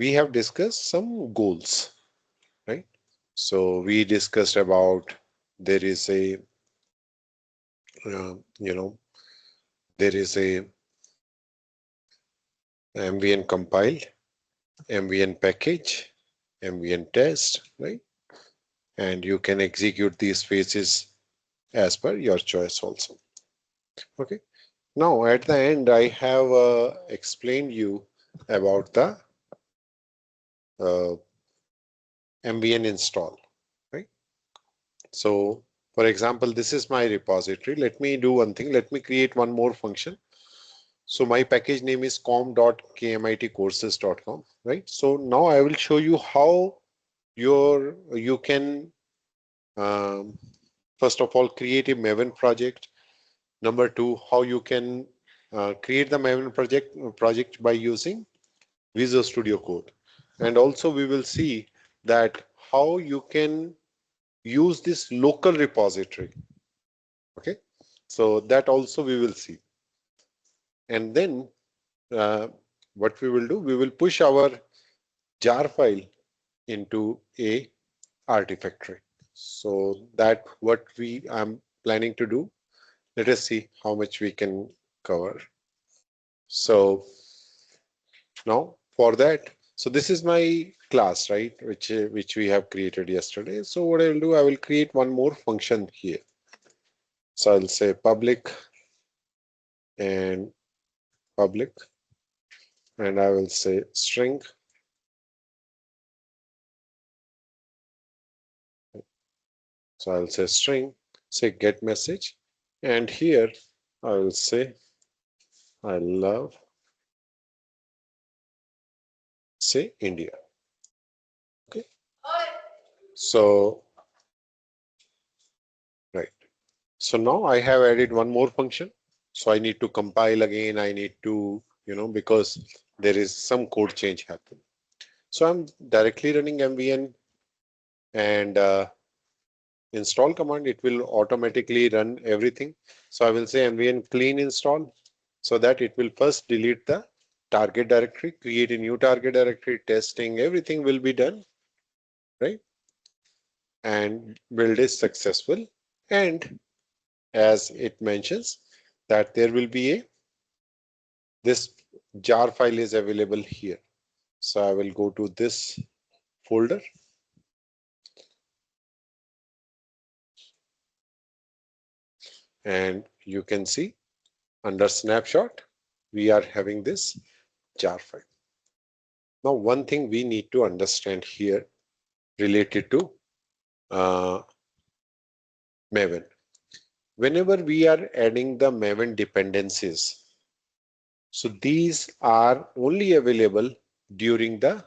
we have discussed some goals, right? So we discussed about there is a, there is a MVN compile, MVN package, MVN test, right? And you can execute these phases as per your choice also. Okay. Now at the end, I have explained you about the MVN install, right? So for example, this is my repository. Let me do one thing. Let me create one more function. So my package name is com.kmitcourses.com, right? So now I will show you how you can first of all create a Maven project. Number two, how you can create the Maven project by using Visual Studio Code. And also we will see that how you can use this local repository. Okay, so that also we will see. And then what we will do, we will push our jar file into a Artifactory. So that what we am planning to do. Let us see how much we can cover. So now for that, so this is my class, right, which we have created yesterday. So what I will do, I will create one more function here. So I'll say public and public, and I will say string. So I'll say string, say get message, and here I will say I love, say India. Okay. So right. So now I have added one more function. So I need to compile again. I need to, because there is some code change happen. So I'm directly running MVN and install command. It will automatically run everything. So I will say MVN clean install so that it will first delete the target directory, create a new target directory, testing, everything will be done, right? And build is successful. And as it mentions that there will be this jar file is available here. So I will go to this folder. And you can see under snapshot, we are having this jar file. Now, one thing we need to understand here related to Maven. Whenever we are adding the Maven dependencies, so these are only available during the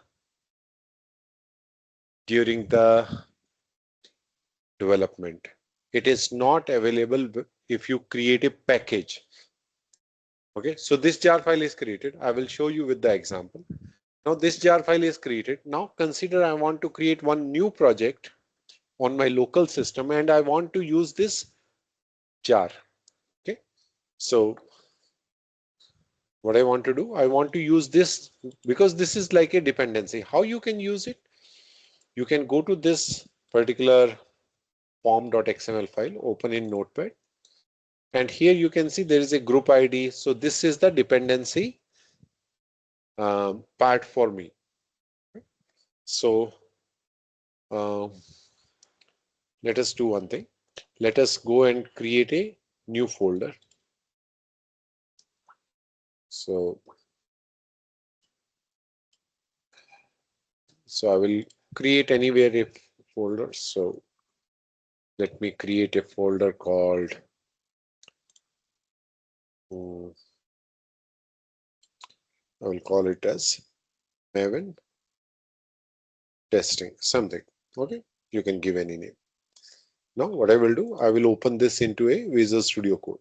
development. It is not available if you create a package. Okay, so this jar file is created. I will show you with the example. Now this jar file is created. Now consider I want to create one new project on my local system and I want to use this jar. Okay, so what I want to do, I want to use this because this is like a dependency. How you can use it? You can go to this particular form.xml file, open in Notepad. And here you can see there is a group ID. So this is the dependency part for me. So let us do one thing. Let us go and create a new folder. So I will create anywhere a folder. So let me create a folder called I will call it as Maven testing something. Okay, you can give any name. Now what I will do, I will open this into a Visual Studio Code.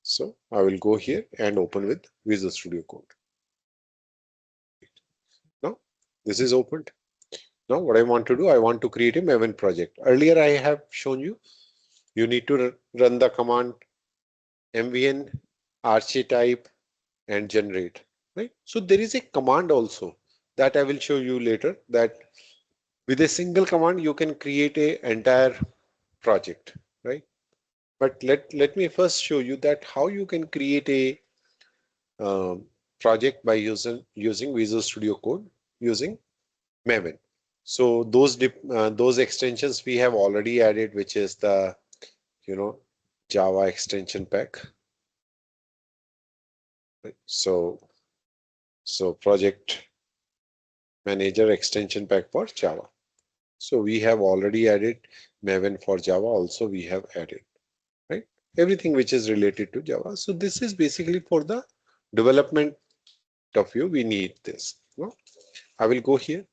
So I will go here and open with Visual Studio Code. Now this is opened. Now what I want to do, I want to create a Maven project. Earlier I have shown you, you need to run the command mvn archetype and generate, right? So there is a command also That I will show you later, that with a single command you can create a entire project, right? But let me first show you that how you can create a project by using Visual Studio Code using Maven. So those extensions we have already added, which is the Java extension pack. Right? So project manager extension pack for Java. So we have already added Maven for Java. Also we have added, right, everything which is related to Java. So this is basically for the development point of view. We need this. No? I will go here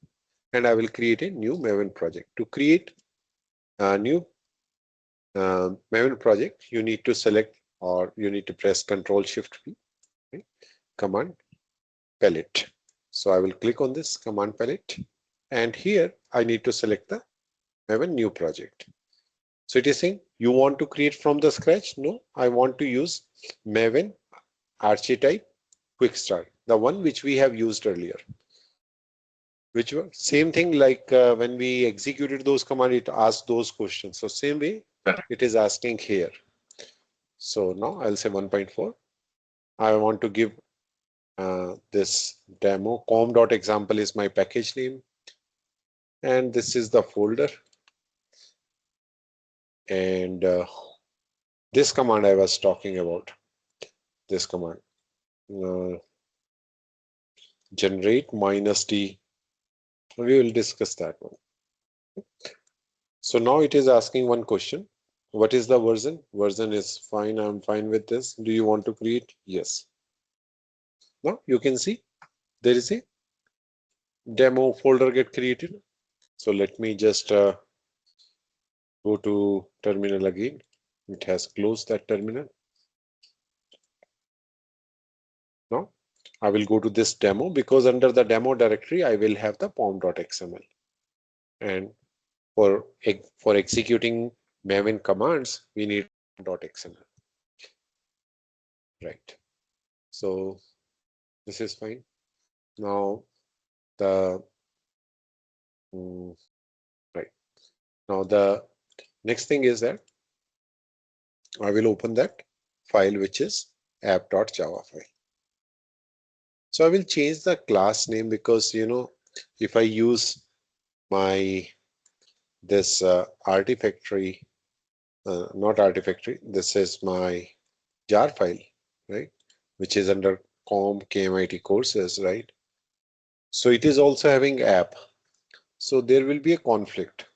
and I will create a new Maven project. To create a new Maven project, you need to select, or you need to press Ctrl+Shift+V, right? Command palette. So I will click on this command palette, and here I need to select the Maven new project. So it is saying you want to create from the scratch. No, I want to use Maven archetype quick start, the one which we have used earlier. Which were same thing, like when we executed those commands, it asked those questions. So same way it is asking here. So now I'll say 1.4. I want to give this demo. com.example is my package name, and this is the folder. And this command I was talking about, this command, generate -d. We will discuss that one. So now it is asking one question. What is the version? Version is fine. I'm fine with this. Do you want to create? Yes. Now you can see there is a demo folder get created. So let me just go to terminal again. It has closed that terminal. Now I will go to this demo, because under the demo directory I will have the pom.xml, and for executing Maven commands we need .xml, right? So this is fine. Now the right now the next thing is that I will open that file, which is app.java file. So I will change the class name, because if I use my this Artifactory, not Artifactory, this is my jar file, right, which is under kmit courses, right? So it is also having app, so there will be a conflict.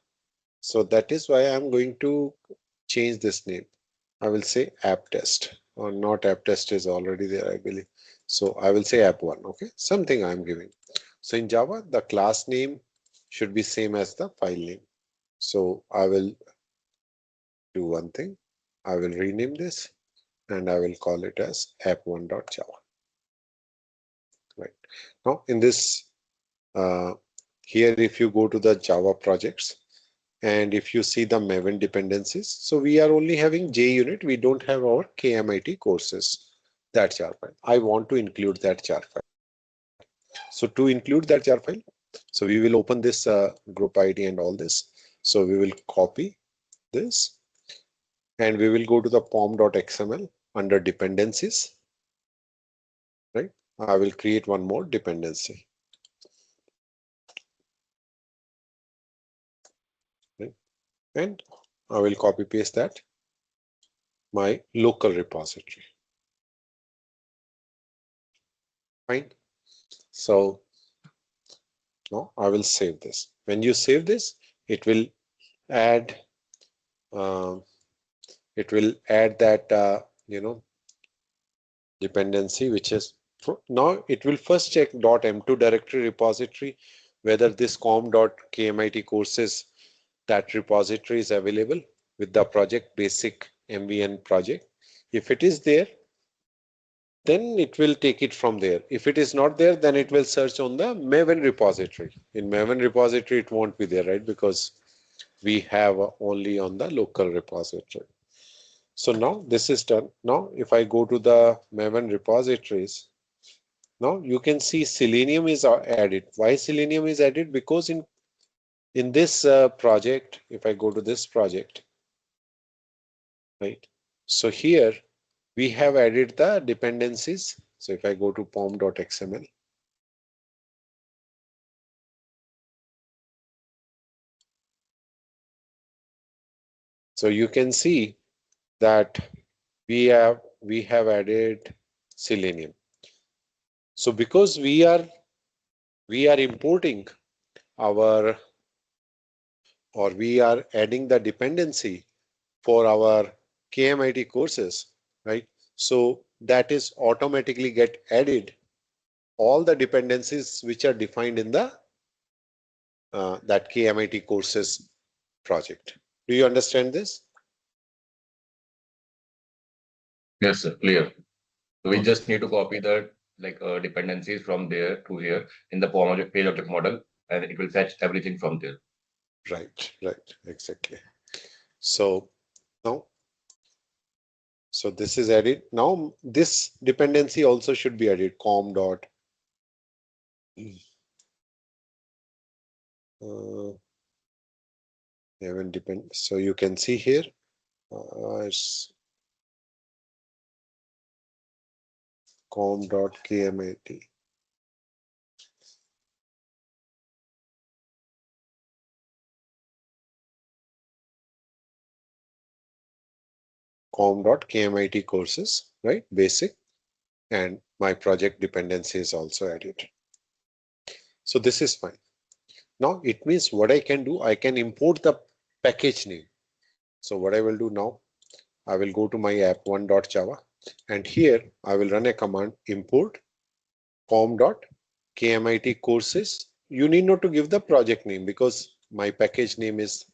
So that is why I'm going to change this name. I will say app test, or not app test is already there, I believe. So I will say app1, okay, something I'm giving. So in Java, the class name should be same as the file name. So I will do one thing. I will rename this and I will call it as app1.java. Right now, in this here, if you go to the Java projects, and if you see the Maven dependencies, so we are only having JUnit. We don't have our KMIT courses, that jar file. I want to include that jar file. So to include that jar file, so we will open this group ID and all this. So we will copy this and we will go to the pom.xml under dependencies, right? I will create one more dependency. Right? And I will copy paste that my local repository. Fine. So now I will save this. When you save this, it will add that dependency, which is now it will first check .m2 directory repository whether this com.kmit courses, that repository is available with the project basic MVN project. If it is there, then it will take it from there. If it is not there, then it will search on the Maven repository. In Maven repository, it won't be there, right? Because we have only on the local repository. So now this is done. Now, if I go to the Maven repositories, Now you can see Selenium is added. Why Selenium is added? Because in this project, if I go to this project, right? So here we have added the dependencies. So if I go to pom.xml, so you can see that we have added Selenium. So because we are importing our, or we are adding the dependency for our KMIT courses, right? So that is automatically get added all the dependencies which are defined in the that KMIT courses project. Do you understand this? Yes, sir. Clear. So we Okay. just need to copy the dependencies from there to here in the form of page object model, and it will fetch everything from there. Right, right, exactly. So now, so this is added. Now this dependency also should be added, com dot even depend. So you can see here, it's com dot kmit. com.kmit courses, right? Basic, and my project dependency is also added. So this is fine. Now it means what I can do, I can import the package name. So what I will do now, I will go to my app1.java, and here I will run a command import com.kmit courses. You need not to give the project name because my package name is.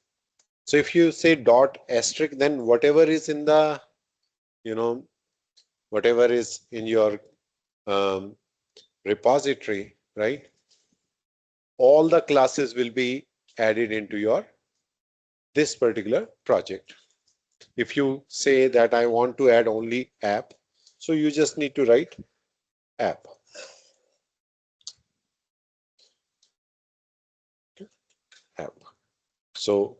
So if you say dot asterisk, then whatever is in the, you know, whatever is in your um, repository, right? All the classes will be added into your this particular project. If you say that I want to add only app, so you just need to write app. App. So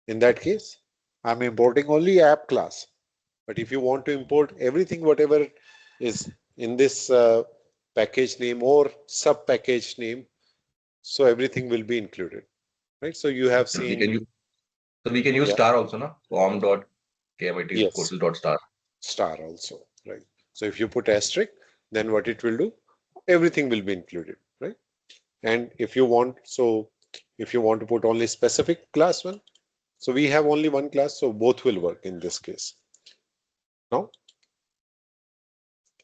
in that case, I'm importing only app class. But if you want to import everything, whatever is in this package name or sub package name, so everything will be included, right? So you have So we seen, can use yeah, star also, no? Form.kmit yes, courses dot star. star also, right? So if you put asterisk, then what it will do, everything will be included, right? And if you want, so if you want to put only specific class one, so we have only one class, so both will work in this case. Now,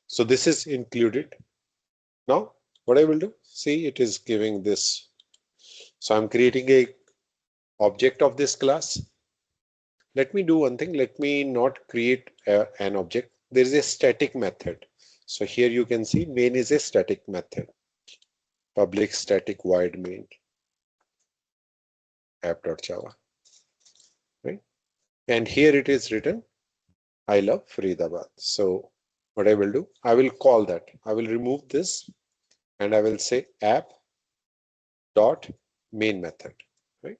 so this is included. Now, what I will do, see, it is giving this. So I'm creating a object of this class. Let me do one thing. Let me not create an object. There is a static method. So here you can see main is a static method. Public static void main app.java, right? And here it is written, I love Faridabad. So what I will do, I will call that. I will remove this and I will say app dot main method, right?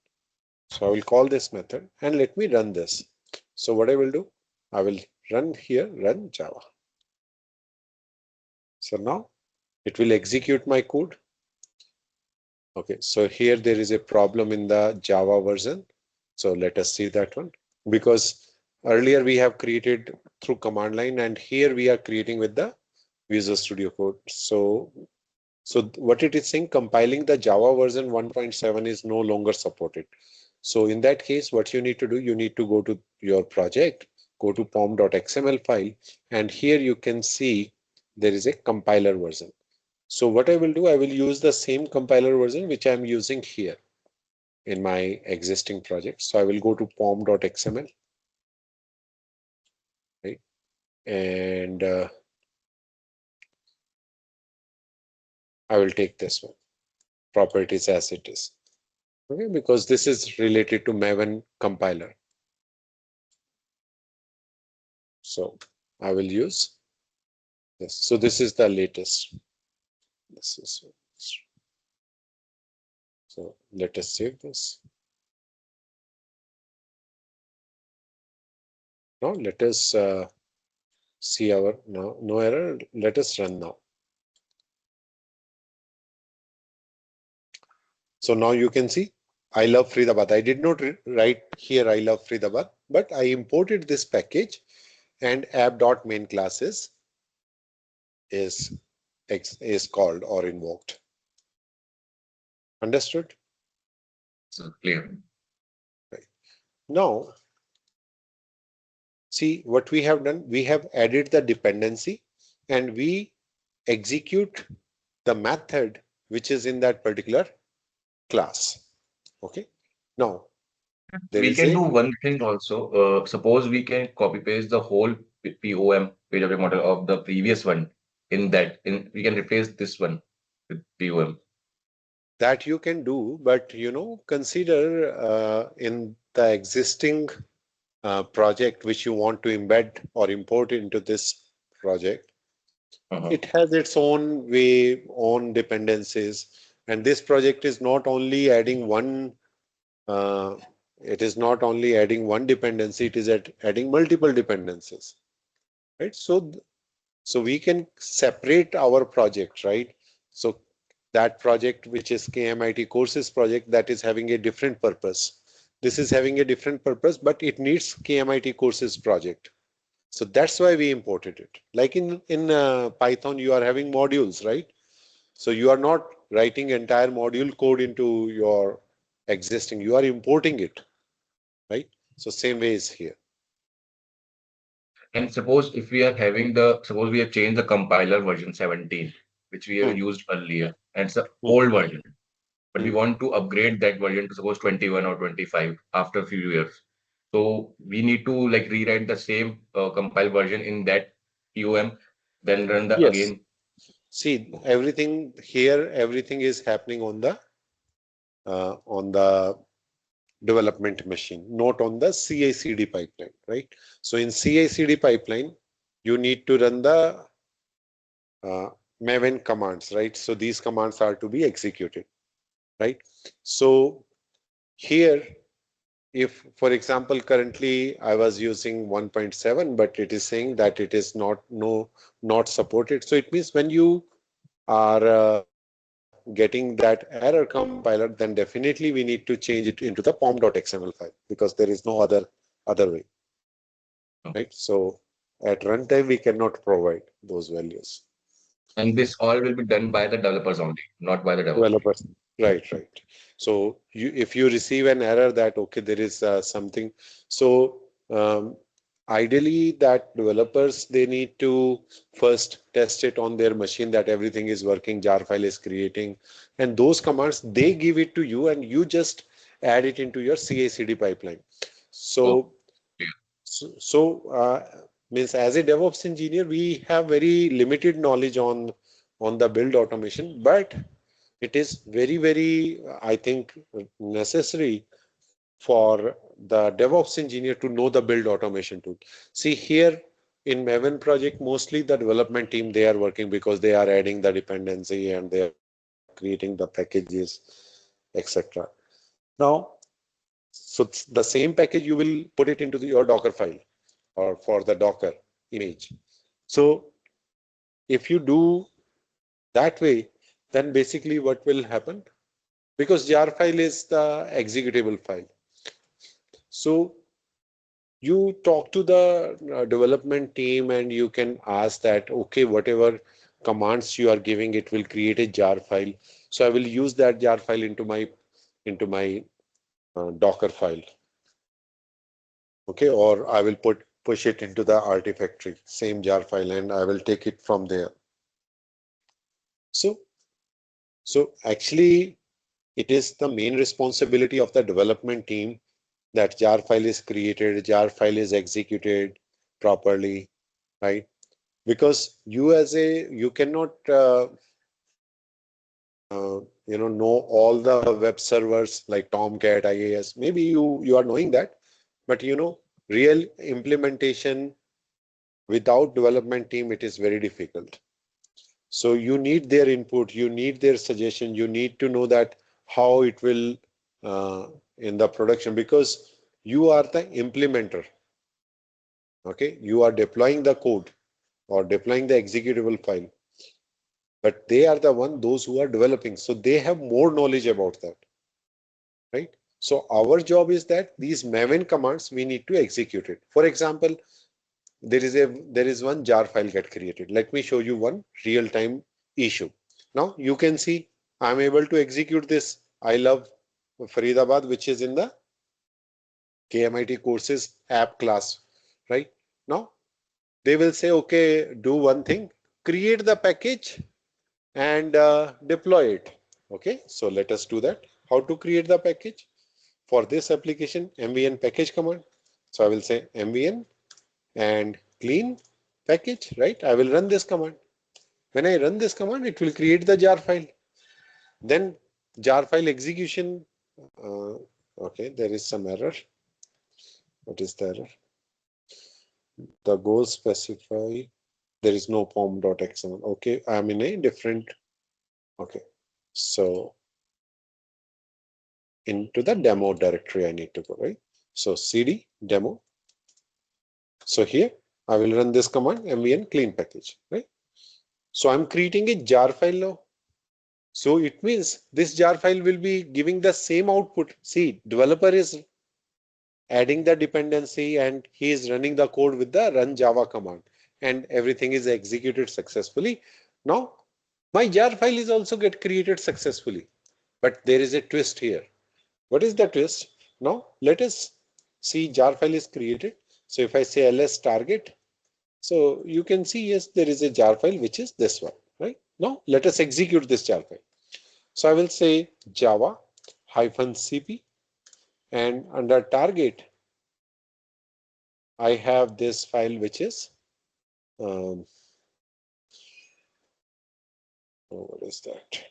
So I will call this method and let me run this. So what I will do, I will run here, run Java. So now it will execute my code. Okay, so here there is a problem in the Java version. So let us see that one, because earlier we have created through command line and here we are creating with the Visual Studio Code. So what it is saying, compiling the Java version 1.7 is no longer supported. So in that case, what you need to do, you need to go to your project, go to pom.xml file, and here you can see there is a compiler version. So what I will do, I will use the same compiler version which I'm using here in my existing project. So I will go to pom.xml, right? And I will take this one, properties as it is. Okay, because this is related to Maven compiler. So I will use this. So this is the latest. access. So let us save this. Now let us see our no error. Let us run now. So now you can see I love Faridabad. I did not write here I love Faridabad, but I imported this package and app.main classes is called or invoked. Understood? So clear. Right. Now, see what we have done. We have added the dependency and we execute the method which is in that particular class. Okay. Now, there We is can a do one thing also. Suppose we can copy paste the whole POM page object model of the previous one in that. We can replace this one with POM. that you can do, but consider in the existing project which you want to embed or import into this project, Uh-huh. it has its own way, own dependencies, and this project is not only adding one. Uh, it is not only adding one dependency; it is adding multiple dependencies, right? So we can separate our project, right? So that project which is KMIT courses project that is having a different purpose. This is having a different purpose, but it needs KMIT courses project. So that's why we imported it. Like in Python, you are having modules, right? So you are not writing entire module code into your existing. You are importing it, right? So same way is here. And suppose if we are having suppose we have changed the compiler version 17, which we have Hmm, used earlier, and it's the hmm, old version, but we hmm. want to upgrade that version to suppose 21 or 25 after a few years. So we need to like rewrite the same compile version in that POM, then run the Yes. again. See, everything here, everything is happening on the development machine, not on the CI/CD pipeline, right? So in CI/CD pipeline, you need to run the uh, Maven commands, right? So these commands are to be executed, right? So here, if, for example, currently I was using 1.7, but it is saying that it is not supported. So it means when you are getting that error compiler, then definitely we need to change it into the pom.xml file because there is no other way, right? So at runtime we cannot provide those values. And this all will be done by the developers only, not by the DevOps. Developers, right. So if you receive an error that okay there is something, so ideally that developers they need to first test it on their machine that everything is working, jar file is creating, and those commands they give it to you and you just add it into your CI/CD pipeline. Oh, So yeah. means as a DevOps engineer we have very limited knowledge on the build automation, but it is very, I think, necessary for the DevOps engineer to know the build automation tool. See here in Maven project, mostly the development team, they are working because they are adding the dependency and they are creating the packages, etc. Now, so the same package you will put it into your Docker file or for the Docker image. So if you do that way, then basically what will happen? Because jar file is the executable file. So you talk to the development team and you can ask that, okay, whatever commands you are giving, it will create a jar file. So I will use that jar file into my Docker file. Okay, or I will push it into the Artifactory, same jar file, and I will take it from there. So, so actually, it is the main responsibility of the development team that jar file is created, jar file is executed properly, right? Because you cannot know all the web servers like Tomcat, IAS. Maybe you are knowing that, but real implementation without development team it is very difficult. So you need their input, you need their suggestion, you need to know that how it will in the production, because you are the implementer. Okay, you are deploying the code or deploying the executable file, but they are the one, those who are developing, so they have more knowledge about that, right? So our job is that these Maven commands we need to execute it. For example, there is one jar file get created. Let me show you one real-time issue. Now you can see I'm able to execute this I love Faridabad, which is in the KMIT courses app class, right? Now they will say, okay, do one thing, create the package and deploy it. Okay, so let us do that. How to create the package? For this application, mvn package command. So I will say mvn and clean package, right? I will run this command. When I run this command, it will create the jar file. Then jar file execution. Uh, okay, there is some error. What is the error? The goal specify. There is no pom.xml. Okay, I'm in a different. Okay, so into the demo directory I need to go, right? So cd demo. So here I will run this command mvn clean package, right? So I'm creating a jar file now. So it means this jar file will be giving the same output. See, developer is adding the dependency and he is running the code with the run Java command and everything is executed successfully. Now my jar file is also get created successfully, but there is a twist here. What is the twist? Now let us see jar file is created. So if I say ls target, so you can see, yes, there is a jar file, which is this one, right? Now let us execute this jar file. So I will say Java -cp and under target, I have this file which is, um, what is that?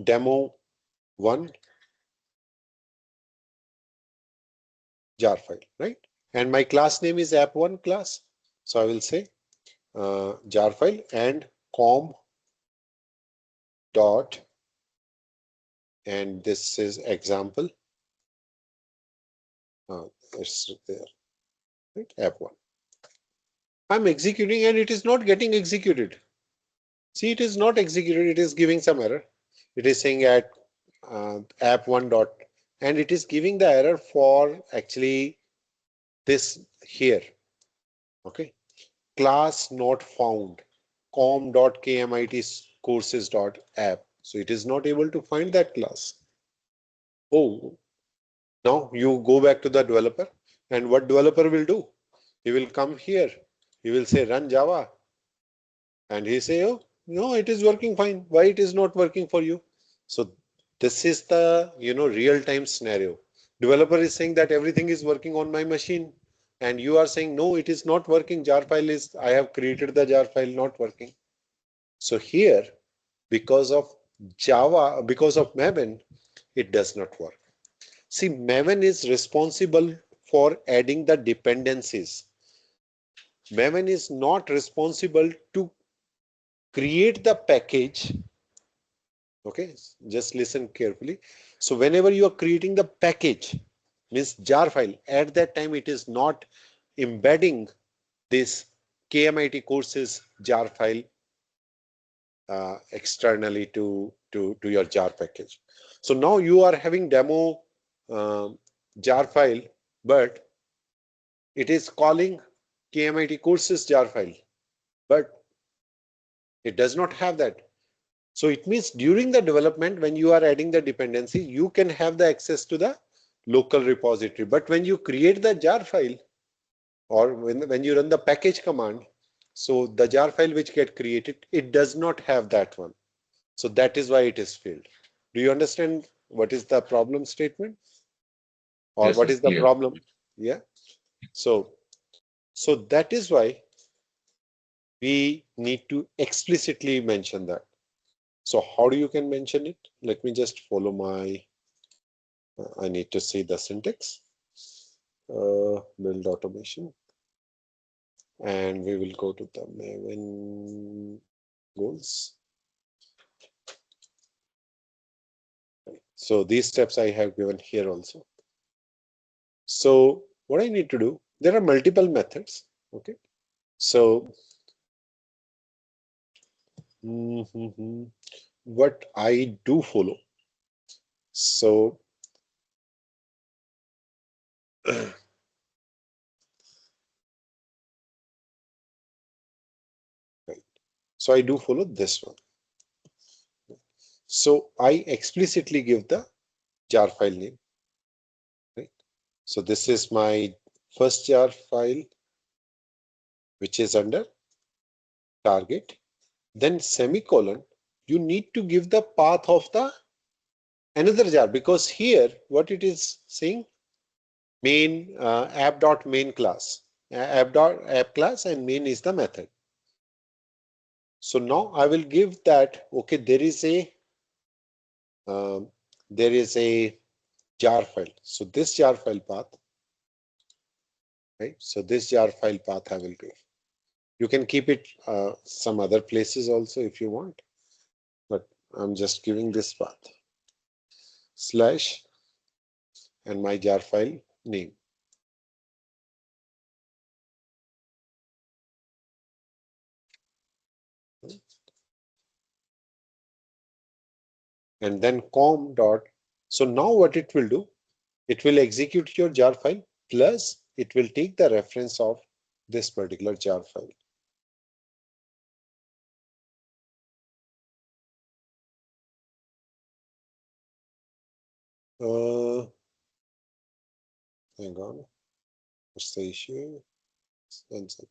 Demo one jar file, right? And my class name is app1 class. So I will say jar file and com dot, and this is example. It's there, right? App1. I'm executing and it is not getting executed. See, it is not executed. It is giving some error. It is saying at app1 dot, and it is giving the error for actually this here. Okay, class not found com.kmit courses.app. So it is not able to find that class. Oh, now you go back to the developer, and what developer will do? He will come here. He will say run Java, and he say, oh no, it is working fine. Why it is not working for you? So this is the real time scenario. Developer is saying that everything is working on my machine, and you are saying no, it is not working. Jar file is, I have created the jar file, not working. So here, because of Java, because of Maven, it does not work. See, Maven is responsible for adding the dependencies. Maven is not responsible to create the package. Okay, just listen carefully. So whenever you are creating the package, means jar file, at that time it is not embedding this KMIT courses jar file externally to your jar package. So now you are having demo jar file, but it is calling KMIT courses jar file, but it does not have that. So it means during the development, when you are adding the dependency, you can have the access to the local repository. But when you create the jar file, or when you run the package command, so the jar file which get created, it does not have that one. So that is why it is failed. Do you understand what is the problem statement, or Yes, what yes, is the clear. problem? Yeah. So that is why we need to explicitly mention that. So how do you can mention it? Let me just follow my, I need to see the syntax. Build automation. and we will go to the Maven goals. So these steps I have given here also. So what I need to do, there are multiple methods. Okay. So what I do follow. So right. So I do follow this one. So I explicitly give the jar file name. Right. So this is my first jar file, which is under target. Then semicolon, you need to give the path of the another jar, because here what it is saying, main app.main class, app class, and main is the method. So now I will give that. Okay, there is a jar file. So this jar file path, right? So this jar file path I will give. You can keep it some other places also if you want, but I'm just giving this path slash and my jar file name. And then com dot. So now what it will do, it will execute your jar file, plus it will take the reference of this particular jar file. Hang on, what's the issue? 1 second.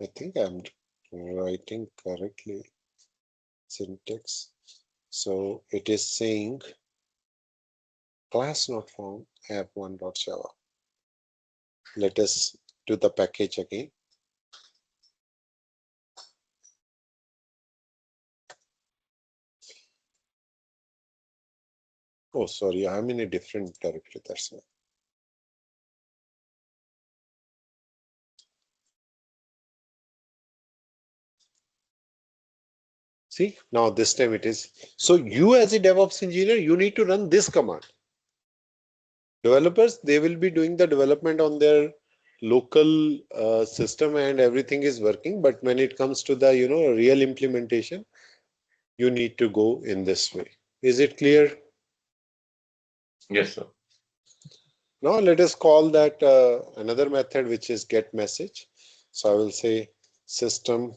I think I'm writing correctly syntax. So it is saying class not found app1.java. Let us do the package again. Oh, sorry, I'm in a different directory. That's why. See, now this time it is. So you as a DevOps engineer, you need to run this command. Developers, they will be doing the development on their local system and everything is working. But when it comes to the real implementation, you need to go in this way. Is it clear? Yes, sir. Now let us call that another method, which is get message. So I will say system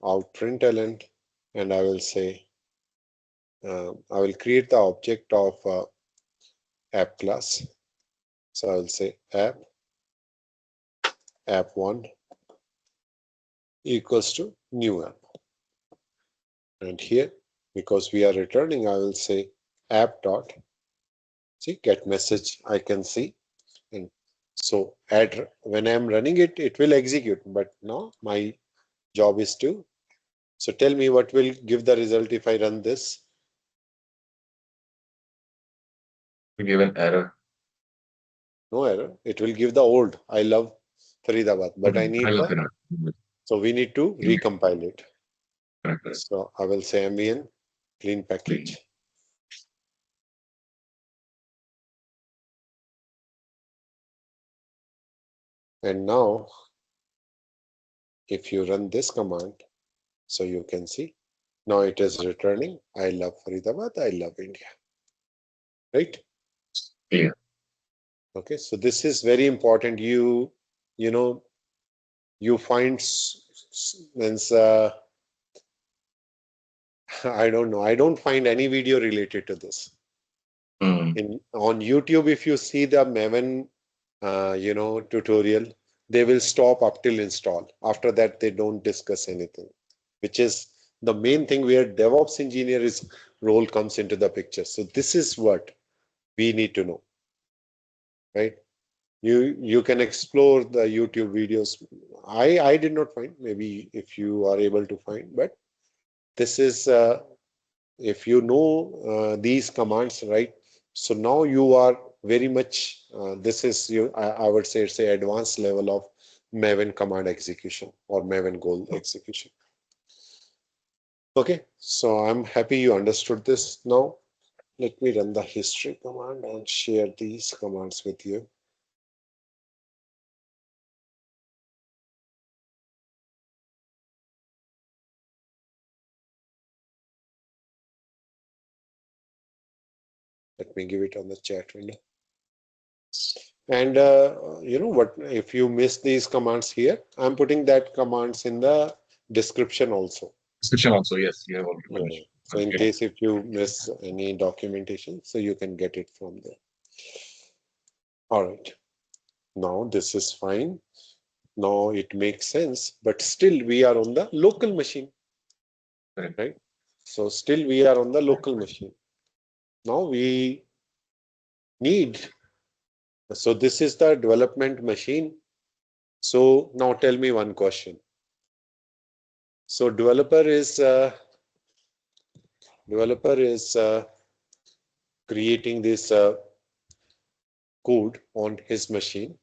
out println, and I will say I will create the object of app class. So I will say app1 equals to new app. And here, because we are returning, I will say app dot, see, get message I can see. And so when I'm running it, it will execute. But now my job is to, so tell me what will give the result if I run this. We give an error. No error. It will give the old I love Faridabad, but I I need love the, error. so we need to recompile it. Correct. So I will say ambient clean package. And now if you run this command, so you can see now it is returning I love Faridabad, I love India. Right? Clear. Okay, so this is very important. You know, you find means I don't know. I don't find any video related to this. On YouTube, if you see the Maven, tutorial, they will stop up till install. After that, they don't discuss anything, which is the main thing where DevOps engineer role comes into the picture. So this is what we need to know, right? You can explore the YouTube videos. I did not find. Maybe if you are able to find, but this is if you know these commands, right? So now you are very much, this is you, I would say it's a advanced level of Maven command execution or Maven goal execution. Okay, so I'm happy you understood this. Now let me run the history command and share these commands with you. Let me give it on the chat window. And you know what, if you miss these commands here, I'm putting that commands in the description also. Description also, yes, you have already Yeah. mentioned. So in case if you miss any documentation, so you can get it from there. All right. Now this is fine. Now it makes sense, but still we are on the local machine, Correct. right? So still we are on the local machine. Now we need, so this is the development machine. So now tell me one question. So developer is creating this code on his machine.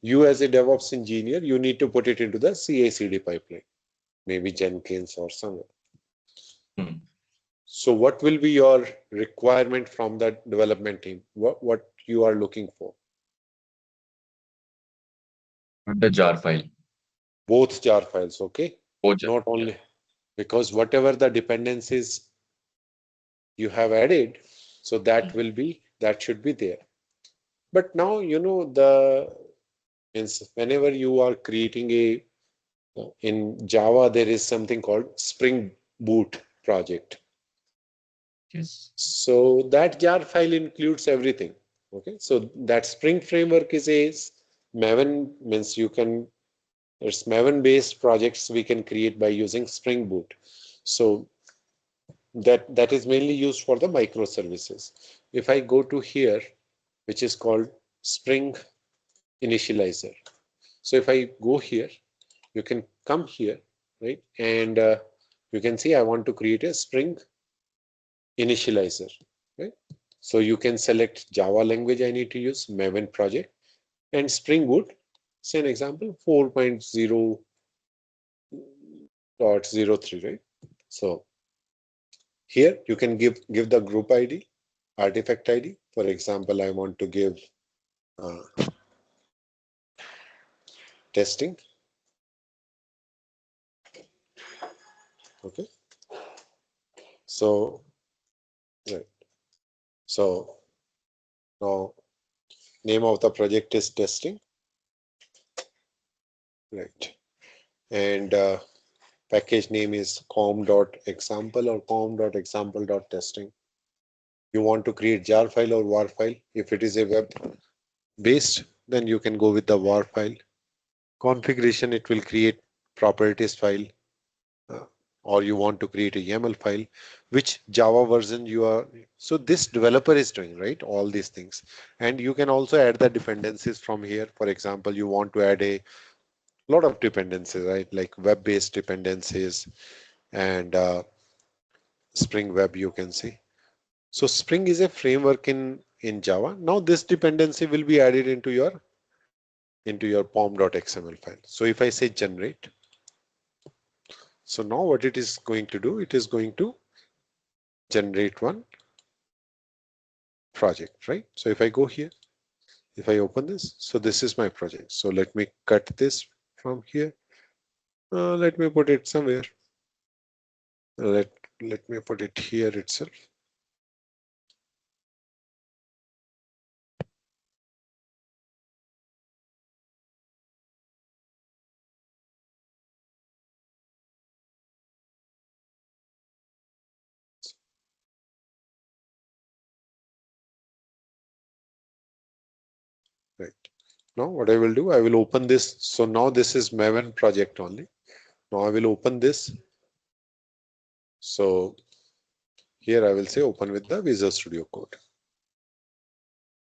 You as a DevOps engineer, you need to put it into the CI/CD pipeline, maybe Jenkins or somewhere. Hmm. So what will be your requirement from the development team? What you are looking for? The jar file. Both jar files, okay? Both jar. Not Yeah. only, because whatever the dependencies you have added, so that Hmm. will be, that should be there. But now, you know, the means whenever you are creating a, in Java, there is something called Spring Boot project. Yes. So that jar file includes everything. Okay, so that Spring framework is a Maven, means you can, it's Maven based projects we can create by using Spring Boot. So that is mainly used for the microservices. If I go to here, which is called Spring Initializer. So if I go here, you can come here, right? And you can see I want to create a Spring Initializer, right? So you can select Java language I need to use, Maven project, and Spring Boot. Say an example, 4.0.03, right? So here you can give the group ID, artifact ID. For example, I want to give uh, testing. Okay. So right. So now name of the project is testing. Right. And package name is com.example or com.example.testing. You want to create jar file or war file. If it is a web based, then you can go with the war file. Configuration, it will create properties file, uh, or you want to create a YAML file, which Java version you are. So this developer is doing, right? All these things. And you can also add the dependencies from here. For example, you want to add a lot of dependencies, right? Like web-based dependencies and Spring Web, you can see. So Spring is a framework in Java. Now this dependency will be added into your pom.xml file. So if I say generate, so now what it is going to do, it is going to generate one project, right? So if I go here, if I open this, so this is my project. So let me cut this from here. Let me put it somewhere. Let me put it here itself. Right. Now what I will do, I will open this. So now this is Maven project only. Now I will open this. So here I will say open with the Visual Studio Code.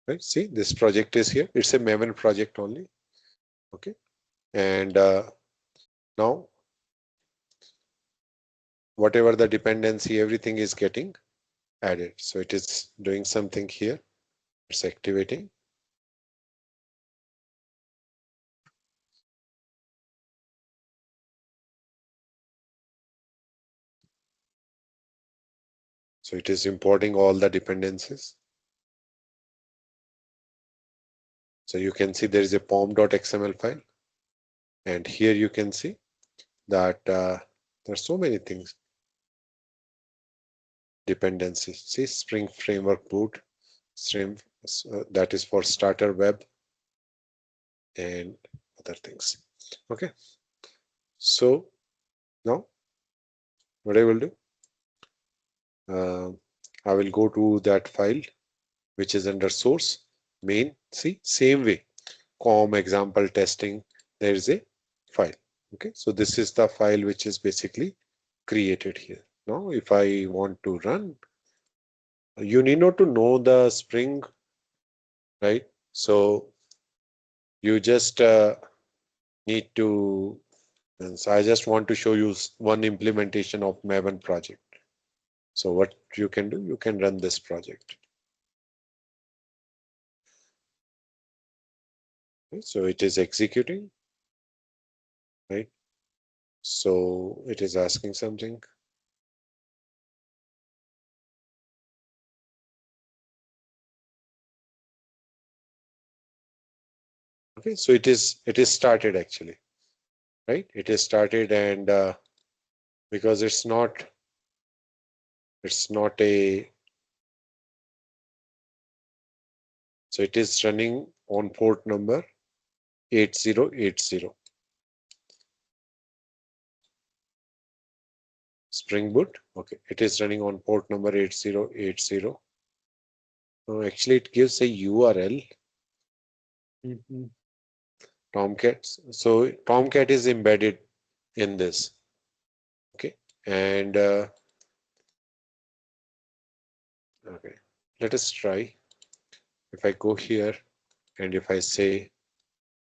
Right. See, this project is here. It's a Maven project only. Okay. And now whatever the dependency, everything is getting added. So it is doing something here. It's activating. So it is importing all the dependencies. So you can see there is a pom.xml file. And here you can see that there are so many things. Dependencies. See, Spring Framework boot, Spring, that is for starter web and other things. Okay. So now what I will do, I will go to that file which is under source main. See, same way, com example testing, there is a file. Okay, so this is the file which is basically created here. Now if I want to run, you need not to know the Spring, right? So you just need to, and so I just want to show you one implementation of Maven project. So what you can do, you can run this project. Okay, so it is executing, right? So it is asking something. Okay, so it is started actually, right? It is started, and because it's not a, so it is running on port number 8080. Spring Boot. Okay, it is running on port number 8080. Actually, it gives a URL. Tomcat. So Tomcat is embedded in this. Okay, and okay, let us try. If I go here and if I say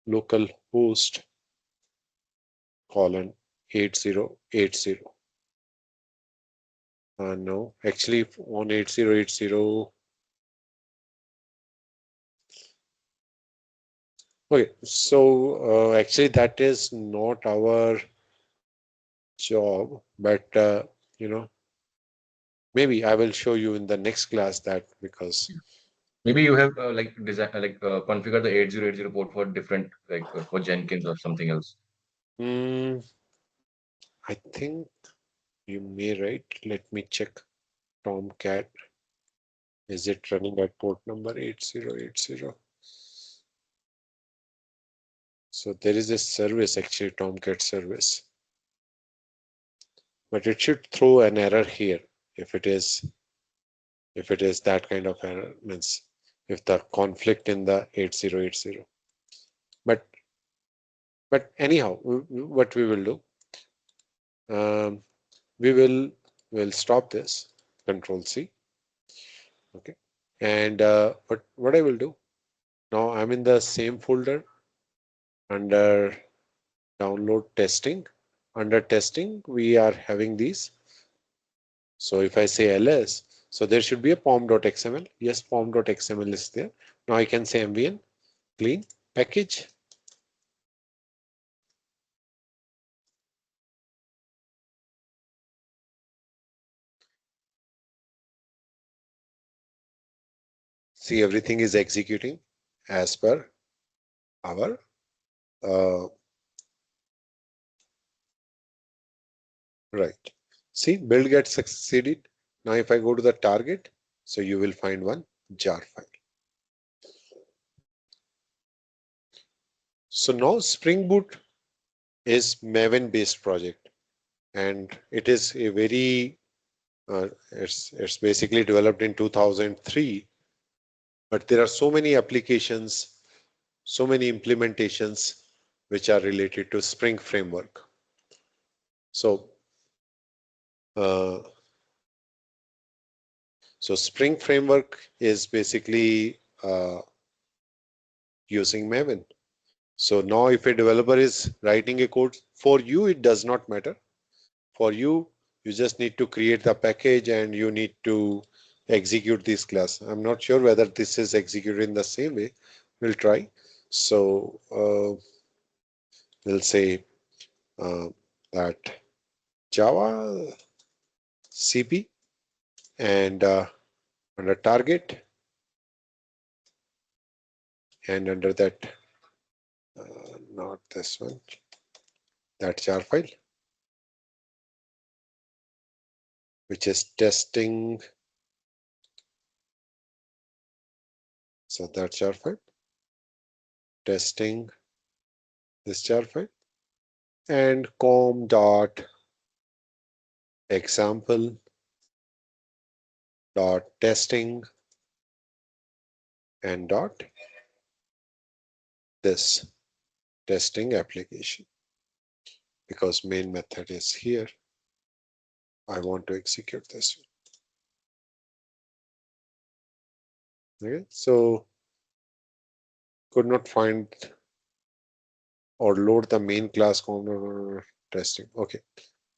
local host colon 8080. No, actually on 8080. Okay, so actually that is not our job, but you know, maybe I will show you in the next class that, because Maybe you have like design configure the 8080 port for different for Jenkins or something else. mm, I think you may, right. Let me check. Tomcat, is it running at port number 8080? So there is a service, actually Tomcat service, but it should throw an error here if it is that kind of error, means if the conflict in the 8080. But anyhow, what we will do, um, we will stop this, Control C. Okay, and what I will do now, I'm in the same folder under download testing. Under testing, we are having these. So if I say ls, so there should be a pom.xml. Yes, pom.xml is there. Now I can say mvn clean package. See, everything is executing as per our right. See, build gets succeeded. Now if I go to the target, so you will find one jar file. So now Spring Boot is Maven based project, and it is a very it's basically developed in 2003, but there are so many applications, so many implementations which are related to Spring framework. So Spring framework is basically using Maven. So now if a developer is writing a code, for you it does not matter. For you, You just need to create the package and you need to execute this class. I'm not sure whether this is executed in the same way. We'll try. So we'll say uh, that Java CP and under target and under that not this one, that jar file which is testing. So that jar file, testing this jar file, and com dot example dot testing and dot this testing application. Because main method is here, I want to execute this one. Okay, so could not find or load the main class testing. Okay,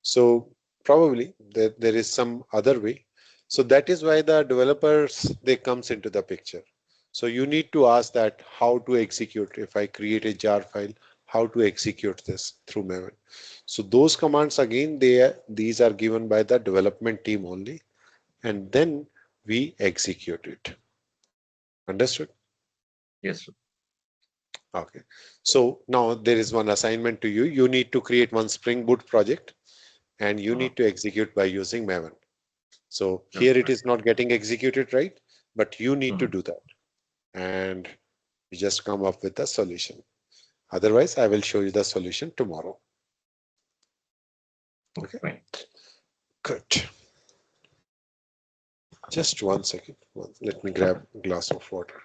so probably there is some other way. So that is why the developers, they comes into the picture. So you need to ask that how to execute. If I create a jar file, how to execute this through Maven. So those commands again, these are given by the development team only, and then we execute it. Understood? Yes. Okay. So now there is one assignment to you. You need to create one Spring Boot project and you Uh, need to execute by using Maven. So here that's it right. is not getting executed, right? But you need to Mhm. do that. And you just come up with the solution. Otherwise, I will show you the solution tomorrow. Okay, Okay, fine. good. Just 1 second. Let me grab a glass of water.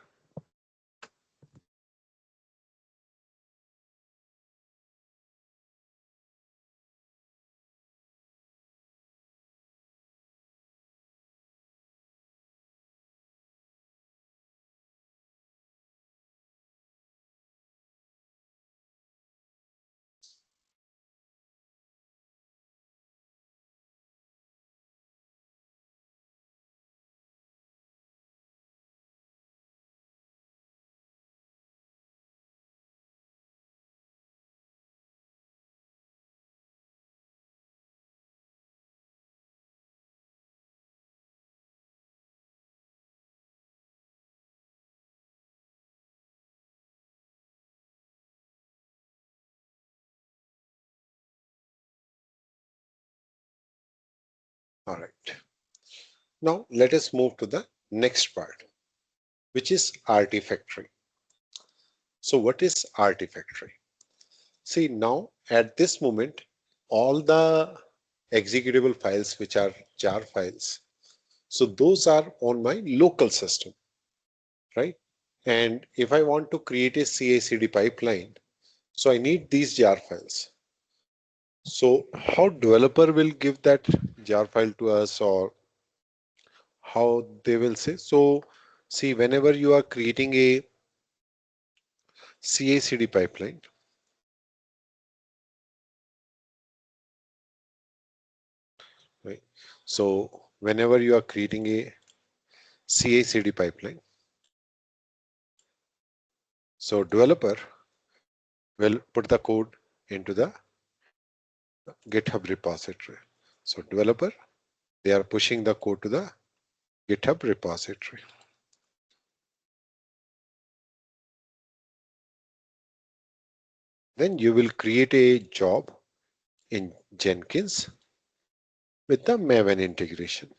All right. Now let us move to the next part, which is Artifactory. So what is Artifactory? See, now at this moment, all the executable files which are jar files, so those are on my local system, right? And if I want to create a CI/CD pipeline, so I need these jar files. So how developer will give that jar file to us, or how they will say? So see, whenever you are creating a CI/CD pipeline, right? So whenever you are creating a CI/CD pipeline, so developer will put the code into the GitHub repository. So developer, they are pushing the code to the GitHub repository. Then you will create a job in Jenkins with the Maven integration.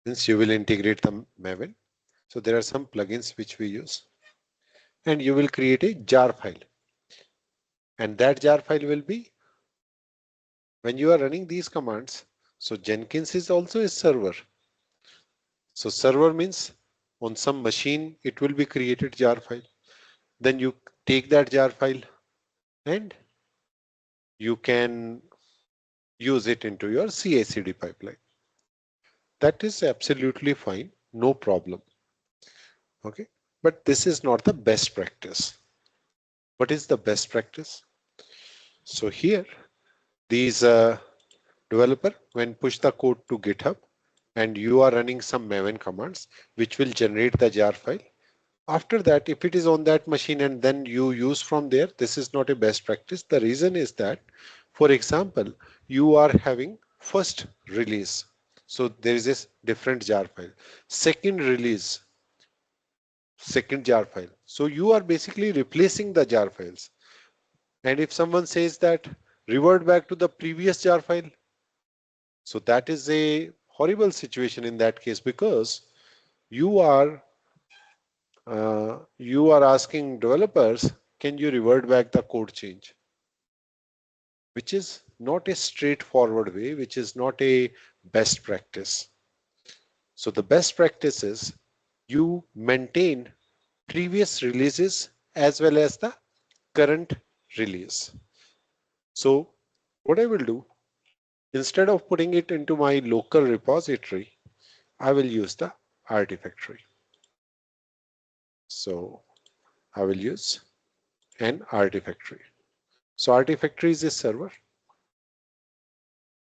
Since you will integrate the Maven, so there are some plugins which we use, and you will create a jar file. And that jar file will be, when you are running these commands, so Jenkins is also a server. So server means on some machine, it will be created jar file. Then you take that jar file and you can use it into your CI/CD pipeline. That is absolutely fine, no problem. Okay, but this is not the best practice. What is the best practice? So here, these developer, when push the code to GitHub and you are running some Maven commands, which will generate the jar file. After that, if it is on that machine and then you use from there, this is not a best practice. The reason is that, for example, you are having first release. So there is this different jar file. Second release, second jar file. So you are basically replacing the jar files. And if someone says that revert back to the previous jar file, so that is a horrible situation in that case, because you are asking developers, can you revert back the code change, which is not a straightforward way, which is not a best practice. So the best practice is you maintain previous releases as well as the current release. So what I will do, instead of putting it into my local repository, I will use the Artifactory. So I will use an Artifactory. So Artifactory is a server.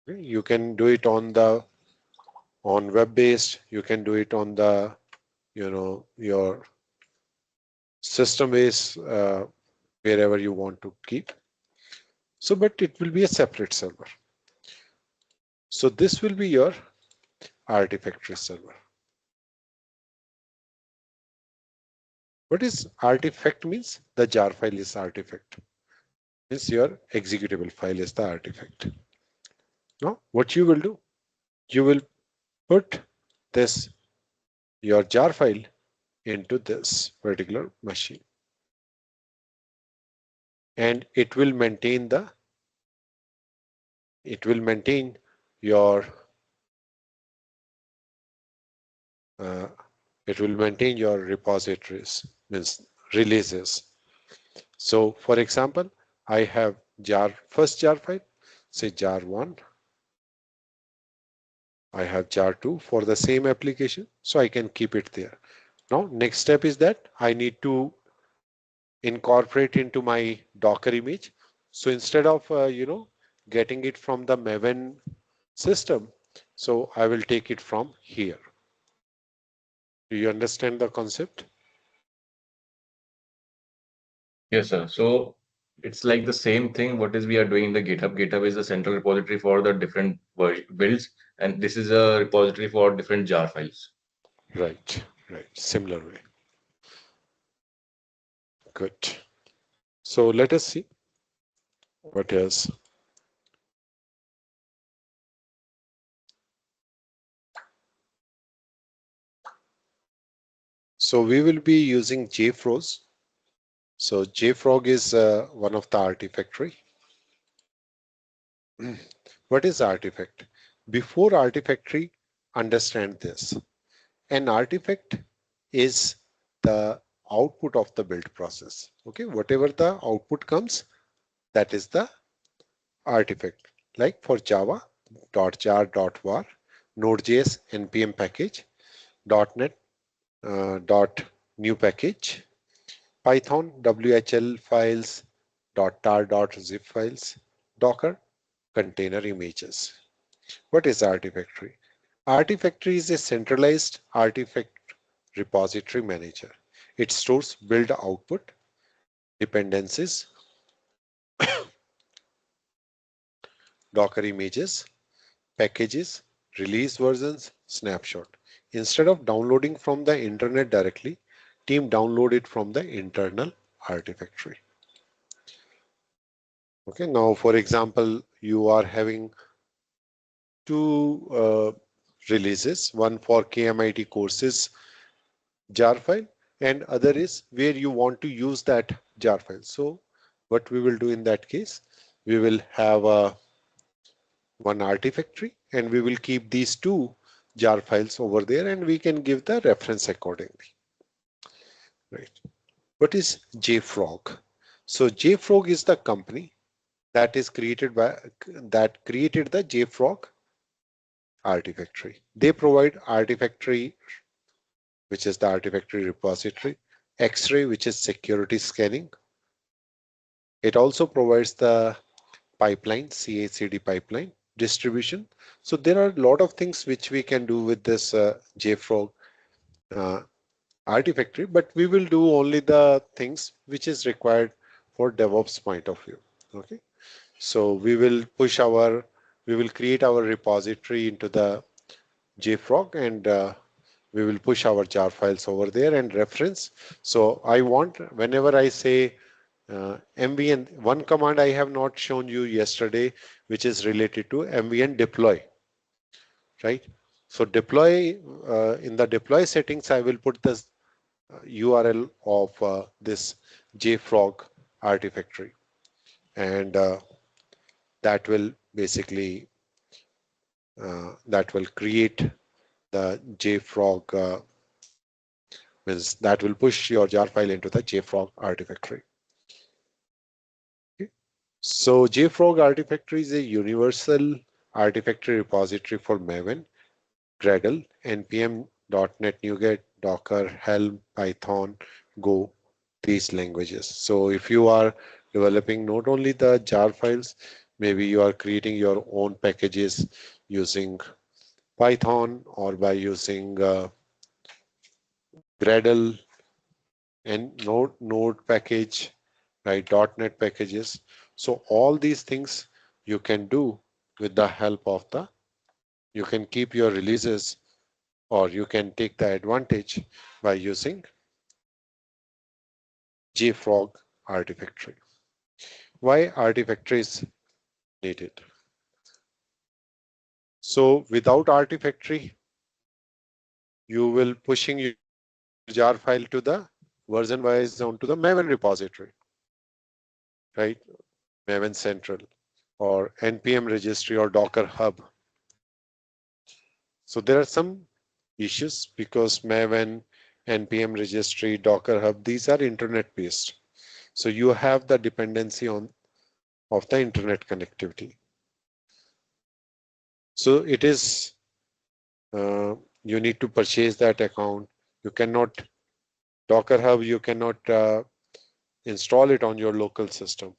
Okay, you can do it on web-based. You can do it on the your system-based, wherever you want to keep. So, but it will be a separate server. So this will be your Artifactory server. What is artifact means? The jar file is artifact. Means your executable file is the artifact. Now, what you will do? You will put this your jar file into this particular machine, and it will maintain your uh, repositories, means releases. So for example, I have first jar file, say jar 1. I have jar 2 for the same application, so I can keep it there. Now, next step is that I need to incorporate into my Docker image. So instead of getting it from the Maven system, so I will take it from here. Do you understand the concept? Yes, sir. So it's like the same thing. What is we are doing in the GitHub? GitHub is the central repository for the different builds, and this is a repository for different jar files. Right, right. Similar way. Good. So let us see what else. So we will be using JFrog. So JFrog is one of the Artifactory. What is artifact? Before Artifactory, understand this. An artifact is the output of the build process. Okay, whatever the output comes, that is the artifact. Like for Java, .jar, .var, Node.js, npm package, .NET, .new package, Python, WHL files, .tar, .zip files, Docker, container images. What is Artifactory? Artifactory is a centralized artifact repository manager. It stores build output, dependencies, Docker images, packages, release versions, snapshot. Instead of downloading from the internet directly, team download it from the internal Artifactory. Okay, now for example, you are having two releases, one for KMIT courses jar file and other is where you want to use that jar file. So what we will do in that case, we will have one Artifactory and we will keep these two jar files over there and we can give the reference accordingly. Right. What is JFrog? So JFrog is the company that created the JFrog Artifactory. They provide Artifactory, which is the Artifactory repository, X-ray, which is security scanning. It also provides the pipeline, CI/CD pipeline, distribution. So there are a lot of things which we can do with this JFrog uh, Artifactory, but we will do only the things which is required for DevOps point of view. Okay, so we will create our repository into the JFrog, and we will push our jar files over there and reference. So I want, whenever I say MVN, one command I have not shown you yesterday, which is related to MVN deploy, right? So deploy, in the deploy settings, I will put the URL of this JFrog Artifactory, and that will basically that will create the JFrog means that will push your jar file into the JFrog Artifactory. Okay. So JFrog Artifactory is a universal Artifactory repository for Maven, Gradle, NPM, .NET, NuGet, Docker, Helm, Python, Go, these languages. So if you are developing not only the jar files, maybe you are creating your own packages using Python or by using Gradle and Node package, right? .NET packages. So all these things you can do with the help of you can keep your releases, or you can take the advantage by using JFrog Artifactory. Why Artifactory is needed? So without Artifactory, you will pushing your jar file to the version wise onto the Maven repository, right? Maven Central or NPM registry or Docker Hub. So there are some issues because Maven, NPM registry, Docker Hub, these are internet based. So you have the dependency of the internet connectivity. So it is, you need to purchase that account. You cannot, Docker Hub, you cannot install it on your local system.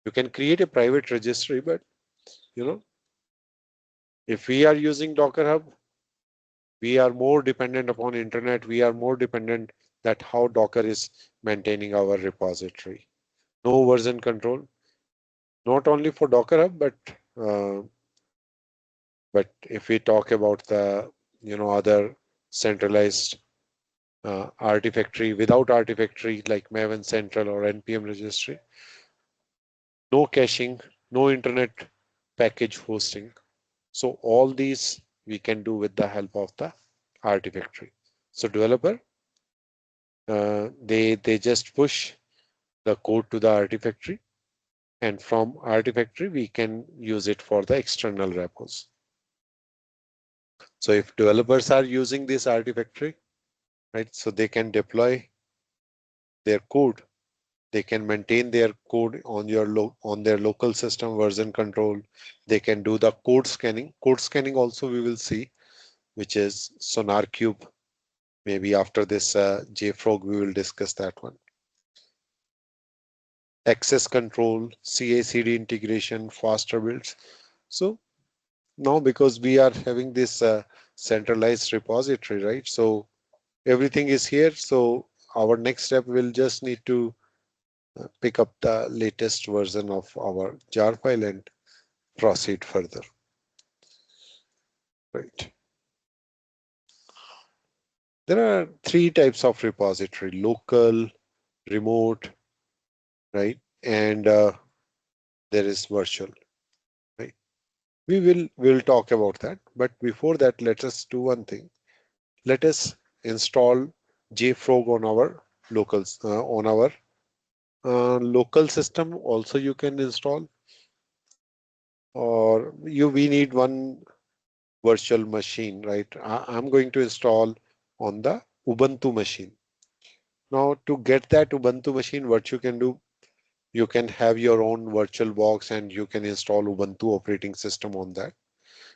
You can create a private registry, but if we are using Docker Hub, we are more dependent upon internet. We are more dependent that how Docker is maintaining our repository. No version control, not only for Docker Hub, uh, but if we talk about the other centralized Artifactory, without Artifactory like Maven Central or NPM registry, no caching, no internet package hosting. So all these we can do with the help of the Artifactory. So developer, they just push the code to the Artifactory, and from Artifactory we can use it for the external repos. So if developers are using this Artifactory, right, so they can deploy their code, they can maintain their code on their local system, version control. They can do the code scanning. Code scanning also we will see, which is SonarQube. Maybe after this JFrog we will discuss that one. Access control, CI/CD integration, faster builds. So now because we are having this centralized repository, right? So everything is here. So our next step will just need to pick up the latest version of our jar file and proceed further, right? There are three types of repository: local, remote, right? And there is virtual, right? We'll talk about that. But before that, let us do one thing. Let us install JFrog on our locals, on our local system. Also, you can install, or we need one virtual machine, right? I'm going to install on the Ubuntu machine. Now, to get that Ubuntu machine, what you can do, you can have your own virtual box and you can install Ubuntu operating system on that.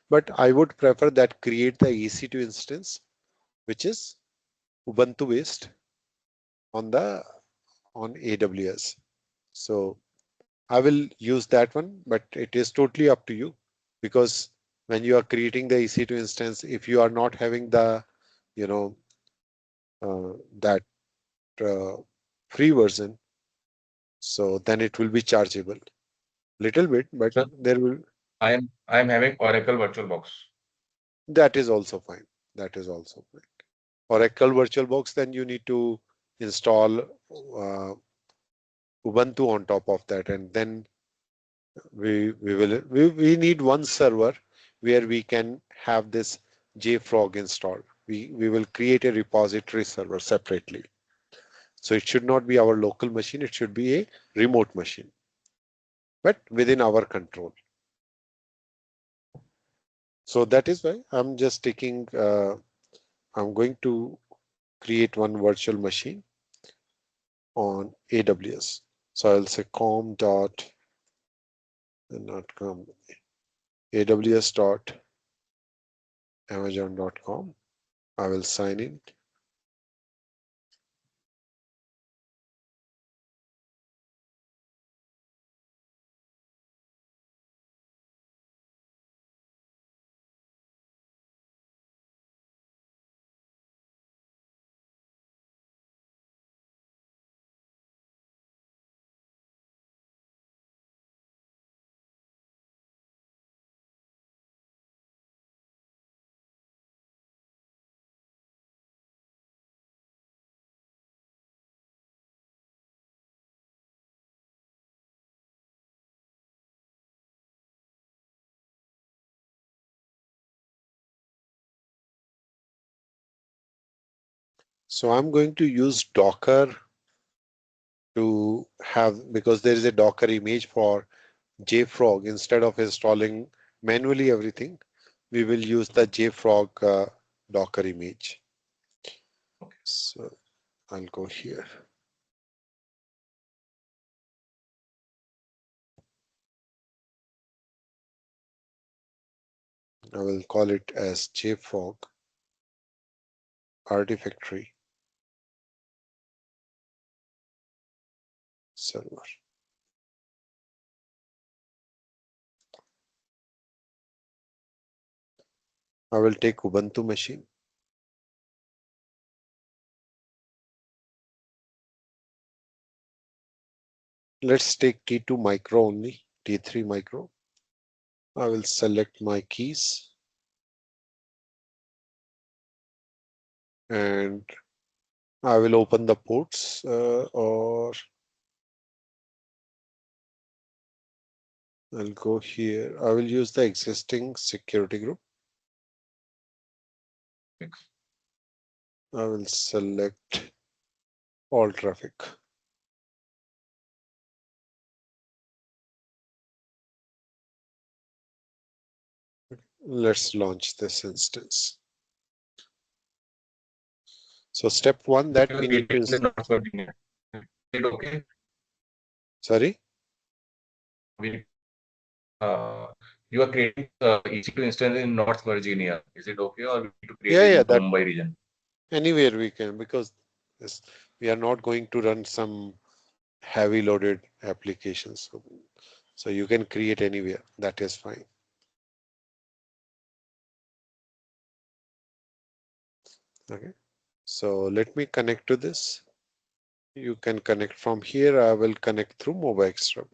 But I would prefer that create the EC2 instance, which is Ubuntu based on AWS. So I will use that one, but it is totally up to you, because when you are creating the EC2 instance, if you are not having the, you know, that uh, free version, so then it will be chargeable little bit, but Sir, there will, I am having Oracle VirtualBox. that is also fine. That is also fine. Oracle VirtualBox, then you need to install Ubuntu on top of that, and then we need one server where we can have this JFrog installed. We will create a repository server separately. So it should not be our local machine, it should be a remote machine, but within our control. So that is why I'm just taking, I'm going to create one virtual machine on AWS. So I'll say com dot, not com, AWS dot Amazon.com. I will sign in. So I'm going to use Docker to have, because there is a Docker image for JFrog. Instead of installing manually everything, we will use the JFrog Docker image. So I'll go here. I will call it as JFrog Artifactory server. I will take Ubuntu machine. Let's take T2 micro only, T3 micro. I will select my keys and I will open the ports or I'll go here. I will use the existing security group. I will select all traffic. Let's launch this instance. So step one You that are we need to, creating the North Virginia. Is it okay? sorry? We, you are creating EC2 instance in North Virginia. Is it okay, or we need to create it Yeah, in that Mumbai region? anywhere we can, because this, we are not going to run some heavy loaded applications. So you can create anywhere. That is fine. Okay. So let me connect to this. You can connect from here. I will connect through MobiXTrub.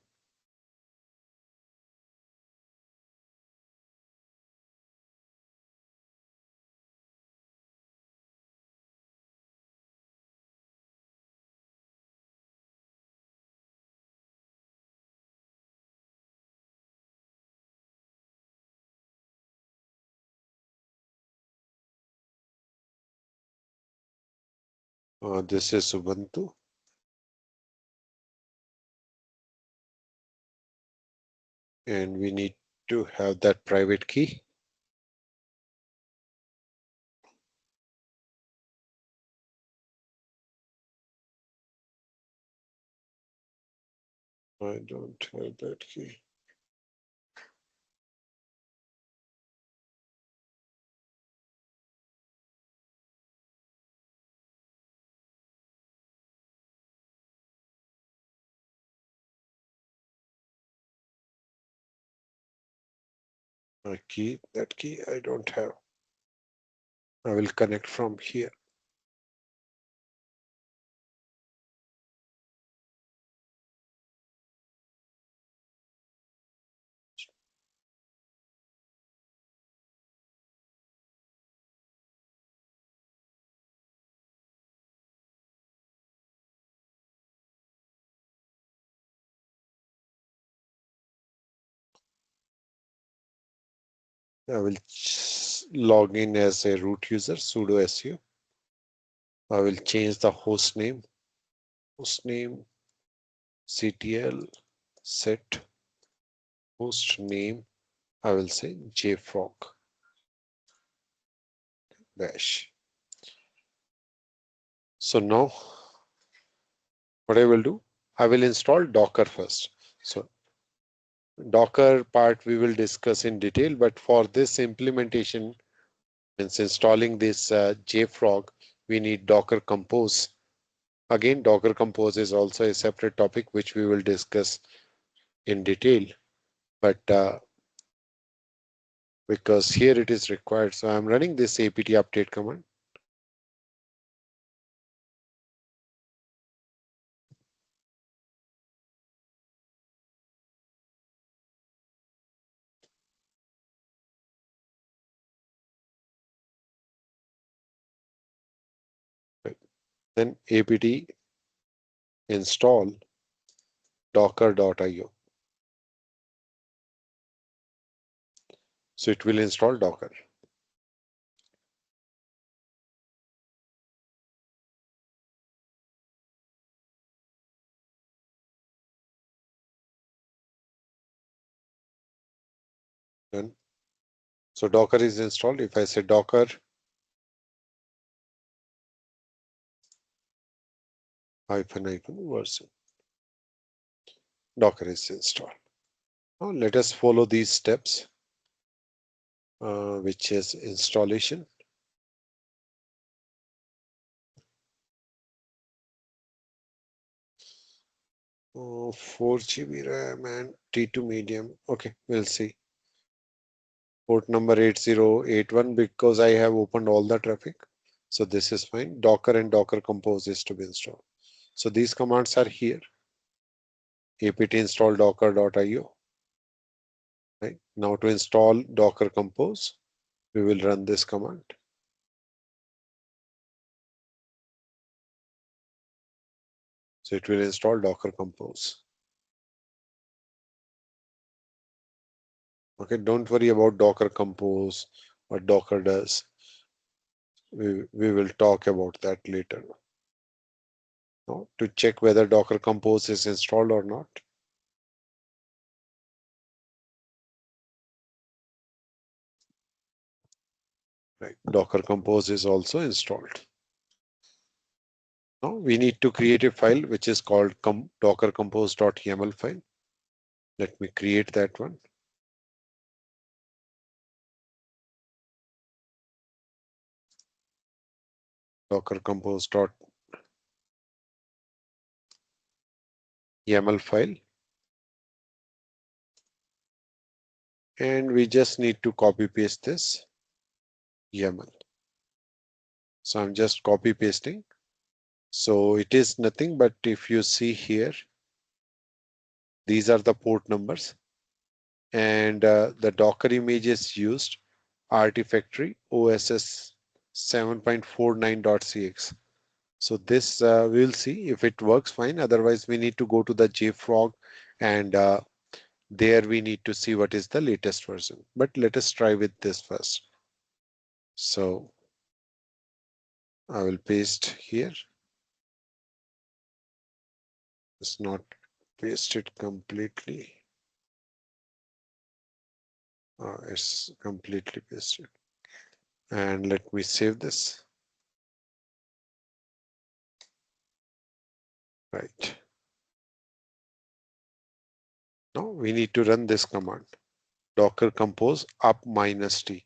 This is Ubuntu, and we need to have that private key. I don't have that key. key. That key I don't have. I will connect from here. I will log in as a root user, sudo su. I will change the host name, ctl set host name. I will say JFrog dash. So now what I will do, I will install Docker first. So Docker part we will discuss in detail, but for this implementation, means installing this JFrog, we need Docker Compose. Again, Docker Compose is also a separate topic which we will discuss in detail, but because here it is required, so I'm running this apt update command. Then apt install docker.io. So it will install Docker. Done. So Docker is installed. If I say Docker -" version, Docker is installed. Now let us follow these steps, which is installation. 4 GB RAM and T2 medium. Okay, we'll see. Port number 8081 because I have opened all the traffic. So this is fine. Docker and Docker Compose is to be installed. So these commands are here. apt install docker.io. Right. Now to install Docker Compose, we will run this command. So it will install Docker Compose. Okay, don't worry about Docker Compose, what Docker does. We will talk about that later. Now, to check whether Docker Compose is installed or not. Right, Docker Compose is also installed. Now we need to create a file which is called docker compose.yaml file. Let me create that one. Docker compose.yaml file. And we just need to copy paste this YAML. So I'm just copy pasting. So it is nothing but if you see here, these are the port numbers and the Docker image is used Artifactory OSS 7.49.cx. So this we'll see if it works fine. Otherwise, we need to go to the JFrog and there we need to see what is the latest version. But let us try with this first. So I will paste here. It's not pasted completely. It's completely pasted. And let me save this. Right. Now we need to run this command. Docker compose up -t.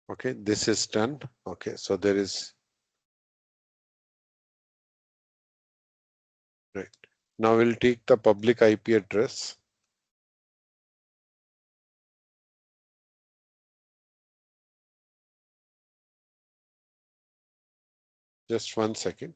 Okay, this is done. Okay, so there is, right. Now we'll take the public IP address. Just 1 second.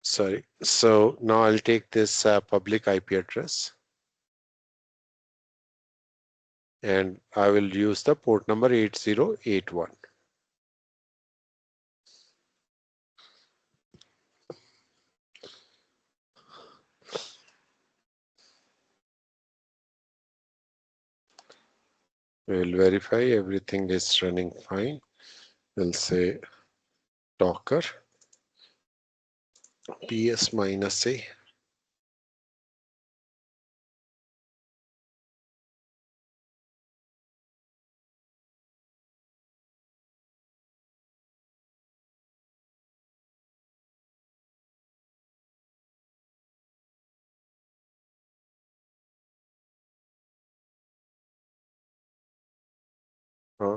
Sorry. So now I'll take this public IP address and I will use the port number 8081. We'll verify everything is running fine. We'll say Docker ps-a.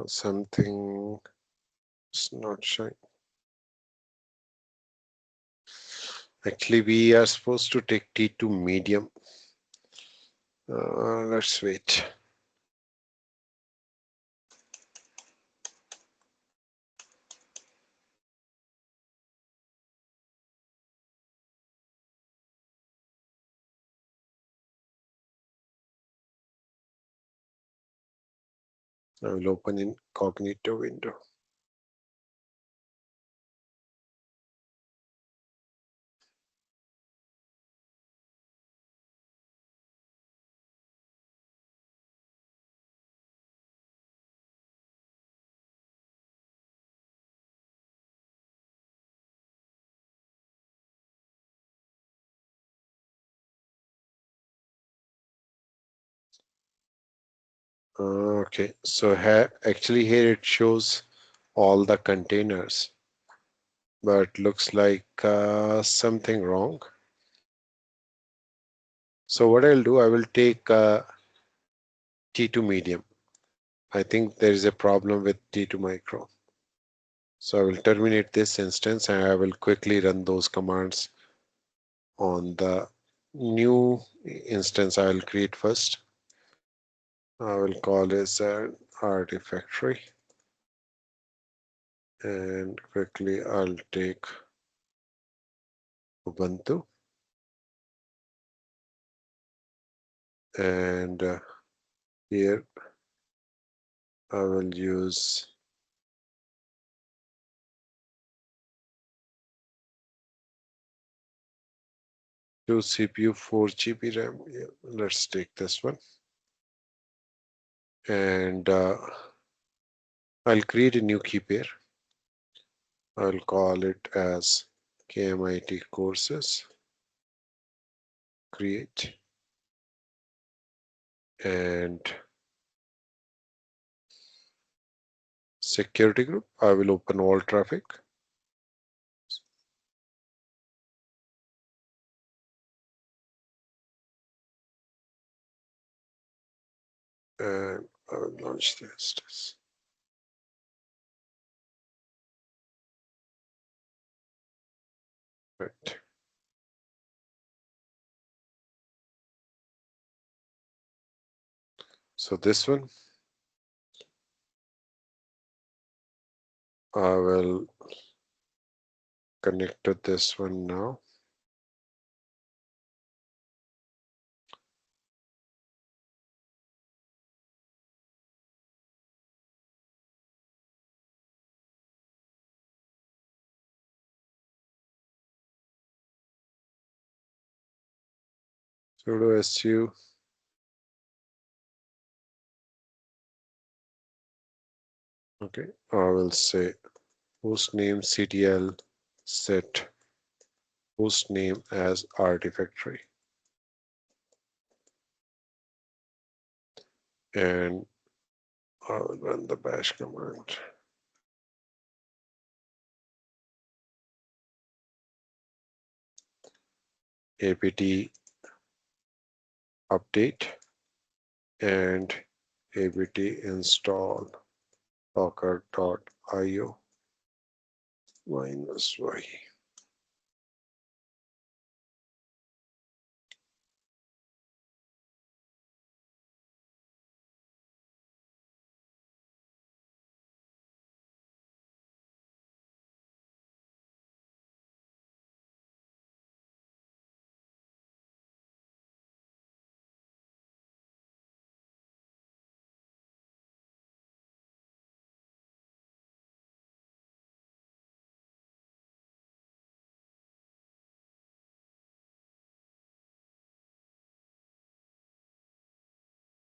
Something is not showing. Actually, we are supposed to take T2 medium. Let's wait. I will open incognito window. Okay, so actually here it shows all the containers, but looks like something wrong. So what I'll do, I will take T2 medium. I think there is a problem with T2 micro. So I will terminate this instance and I will quickly run those commands on the new instance I will create first. I will call this Artifactory and quickly I'll take Ubuntu and here I will use 2 CPU, 4 GB RAM. Yeah, let's take this one. And I'll create a new key pair. I'll call it as KMIT courses create, and security group. I will open all traffic. And I will launch the instance. Right. So this one, I will connect to this one now. Sudo su. Okay, I will say hostname ctl set hostname as Artifactory, and I will run the bash command. apt update and apt install docker.io -y.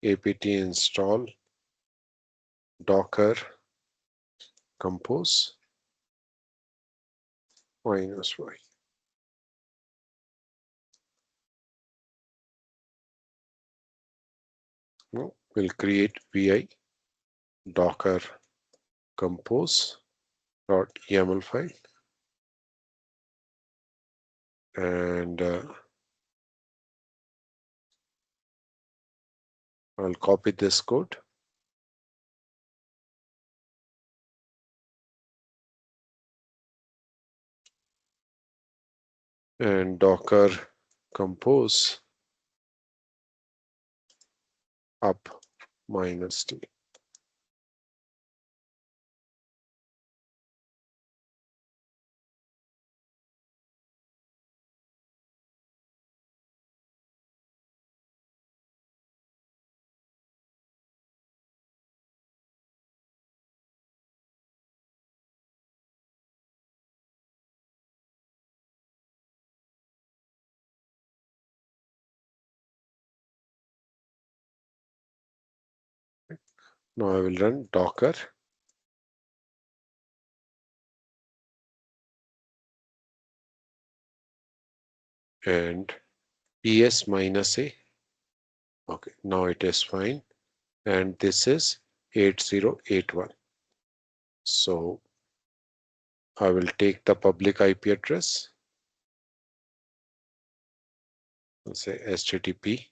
apt install docker compose -y. Now we'll create vi docker compose.yaml file, and I'll copy this code and docker compose up -t. Now I will run docker and ps-a. Okay, now it is fine, and this is 8081. So I will take the public IP address and say http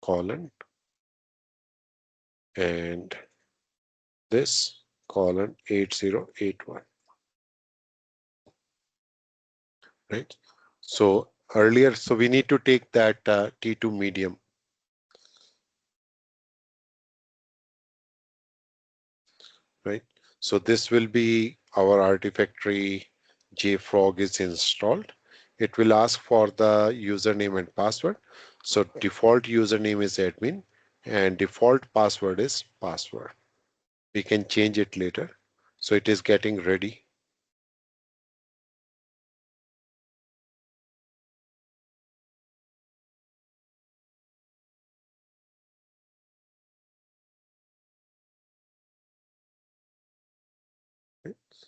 colon and this colon 8081, right? So earlier, so we need to take that T2 medium, right? So this will be our Artifactory JFrog is installed. It will ask for the username and password. So default username is admin and default password is password. We can change it later. So it is getting ready.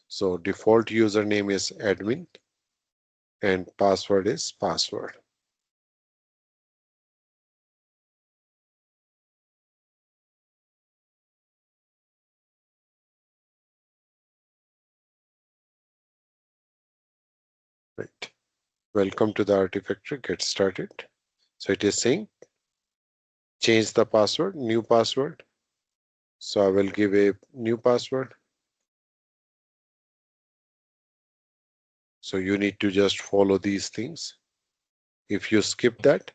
So default username is admin and password is password. Right. Welcome to the Artifactory. Get started. So it is saying change the password, new password. So I will give a new password. So you need to just follow these things. If you skip that,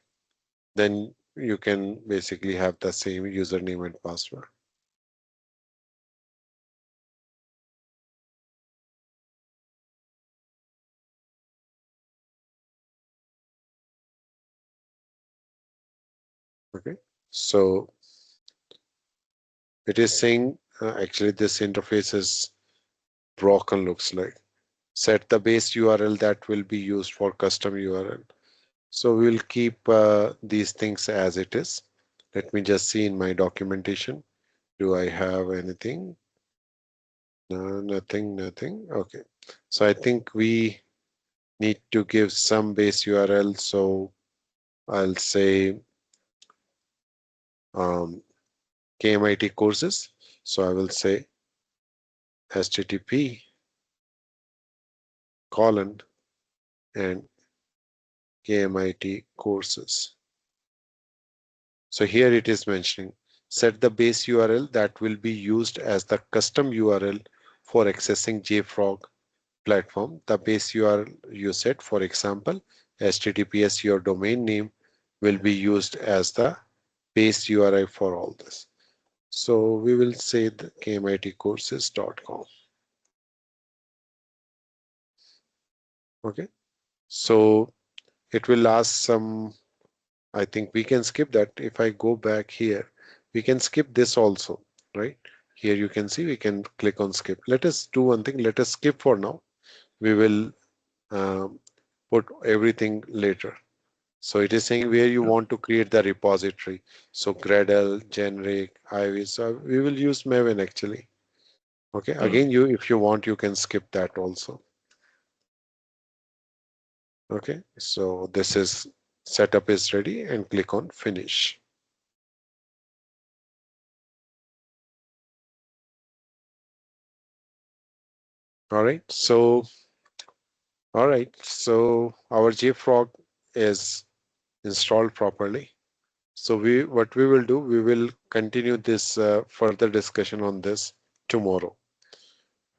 then you can basically have the same username and password. Okay. So it is saying actually this interface is broken, looks like. Set the base URL that will be used for custom URL. So we'll keep these things as it is. Let me just see in my documentation. Do I have anything? No, nothing, nothing. Okay. So I think we need to give some base URL. So I'll say KMIT courses. So I will say HTTP colon and KMIT courses. So here it is mentioning set the base URL that will be used as the custom URL for accessing JFrog platform. The base URL you set, for example, HTTPS, your domain name, will be used as the base URI for all this. So we will say the kmitcourses.com. Okay. So it will ask some, I think we can skip that. If I go back here, we can skip this also, right? Here you can see we can click on skip. Let us do one thing. Let us skip for now. We will put everything later. So it is saying where you want to create the repository. So Gradle, generic, Ivy. So we will use Maven actually. Okay. Again, if you want, you can skip that also. Okay. So this is setup is ready and click on finish. All right. So our JFrog is installed properly. So what we will do, we will continue this further discussion on this tomorrow,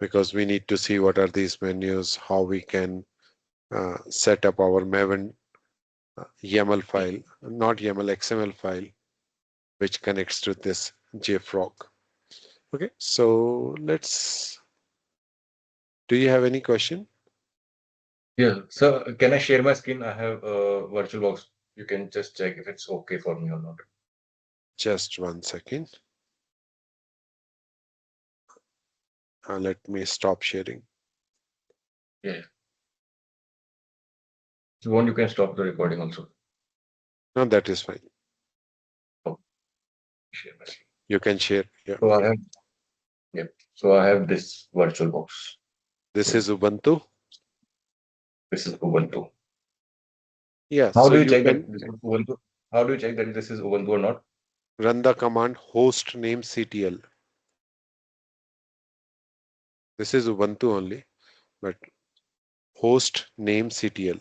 because we need to see what are these menus, how we can set up our Maven YAML file, not YAML, XML file, which connects to this JFrog. Okay, so do you have any question? Yeah. So can I share my screen? I have a VirtualBox. You can just check if it's okay for me or not. Just 1 second. Let me stop sharing. Yeah. If you want, you can stop the recording also. No, that is fine. Oh, share my screen. You can share. Yeah. So I have, yep. So I have this VirtualBox. This is Ubuntu. This is Ubuntu. Yeah, How so do you you check that can this is Ubuntu? How do you check that this is Ubuntu or not? run the command host name CTL. This is Ubuntu only, but host name CTL.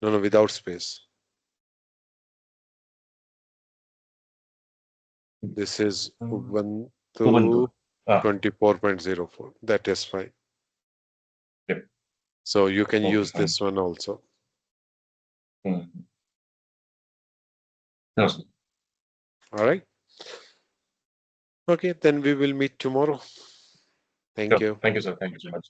No, no, without space. This is Ubuntu. Ubuntu Ah, 24.04. That is fine. yep. So you can Okay, use fine. this one also. Hmm. No, sir. All right. Okay, then we will meet tomorrow. Thank Sure. you. Thank you, sir. Thank you so much.